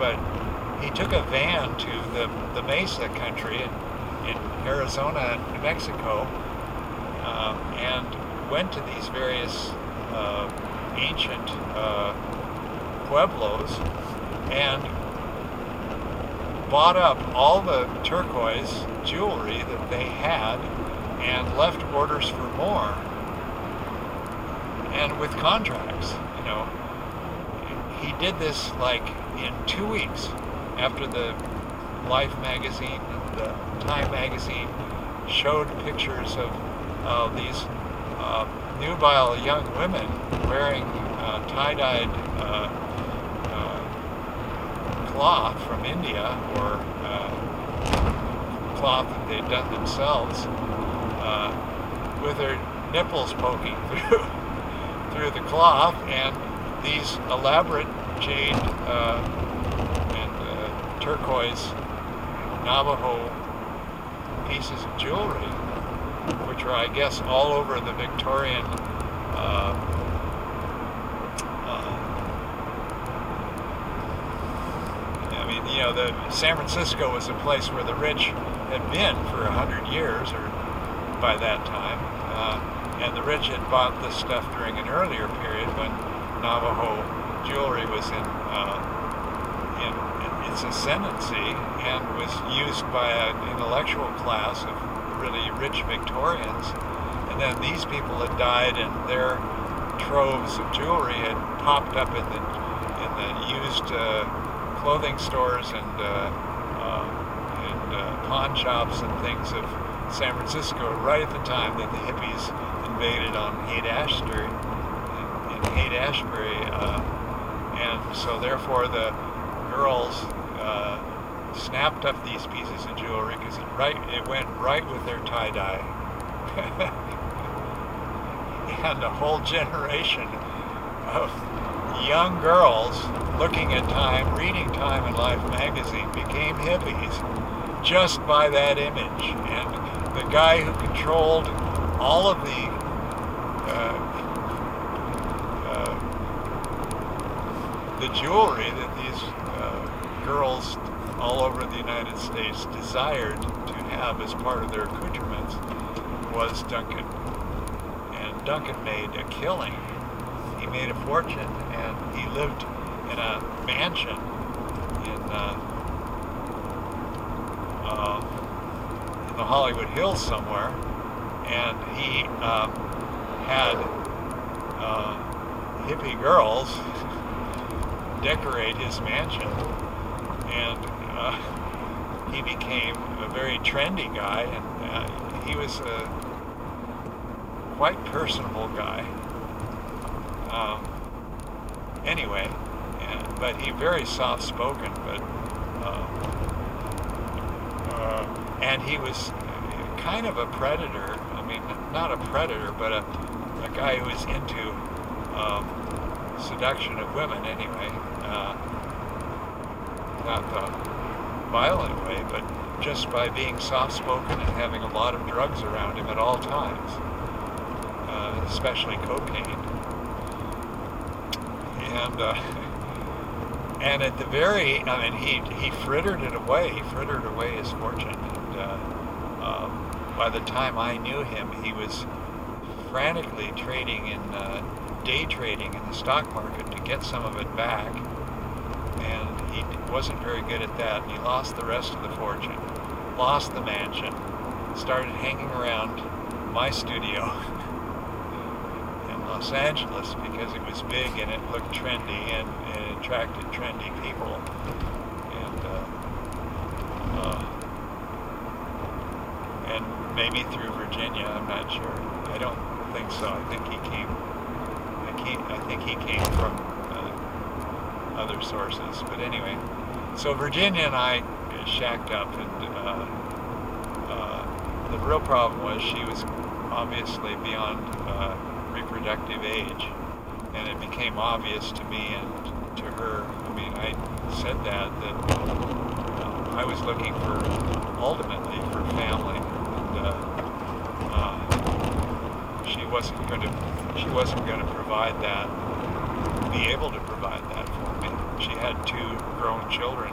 but he took a van to the Mesa country in Arizona and New Mexico, and went to these various ancient pueblos and bought up all the turquoise jewelry that they had and left orders for more, and with contracts. He did this like in 2 weeks after the Life magazine and the Time magazine showed pictures of these nubile young women wearing tie-dyed cloth from India, or cloth that they'd done themselves, with their nipples poking through the cloth, and these elaborate jade and turquoise Navajo pieces of jewelry, which are, I guess, all over the Victorian the San Francisco was a place where the rich had been for 100 years, or by that time, and the rich had bought this stuff during an earlier period when Navajo jewelry was in its ascendancy and was used by an intellectual class of really rich Victorians. And then these people had died, and their troves of jewelry had popped up in the used clothing stores and pawn shops and things of San Francisco right at the time that the hippies invaded on Haight-Ashbury, and so therefore the girls snapped up these pieces of jewelry because it went right with their tie-dye. And a whole generation of young girls looking at Time, reading Time and Life magazine, became hippies just by that image. And the guy who controlled all of the jewelry that these girls all over the United States desired to have as part of their accoutrements was Duncan. And Duncan made a killing. He made a fortune, and he lived in a mansion in the Hollywood Hills somewhere, and he had hippie girls decorate his mansion, and he became a very trendy guy, and he was a quite personable guy. Anyway, but he very soft-spoken, but and he was kind of a predator. I mean, not a predator, but a guy who was into seduction of women anyway. Not the violent way, but just by being soft-spoken and having a lot of drugs around him at all times, especially cocaine. And at the very, I mean, he frittered away his fortune. And by the time I knew him, he was frantically trading in day trading in the stock market to get some of it back. And he wasn't very good at that. And he lost the rest of the fortune, lost the mansion, started hanging around my studio in Los Angeles because it was big and it looked trendy and it attracted trendy people. And maybe through Virginia, I'm not sure. I don't think so. I think he came from other sources. But anyway, so Virginia and I shacked up, and the real problem was she was obviously beyond reproductive age, and it became obvious to me and to her. I mean, I said that I was looking ultimately for family, and she wasn't going to provide that, be able to provide that for me. she had two grown children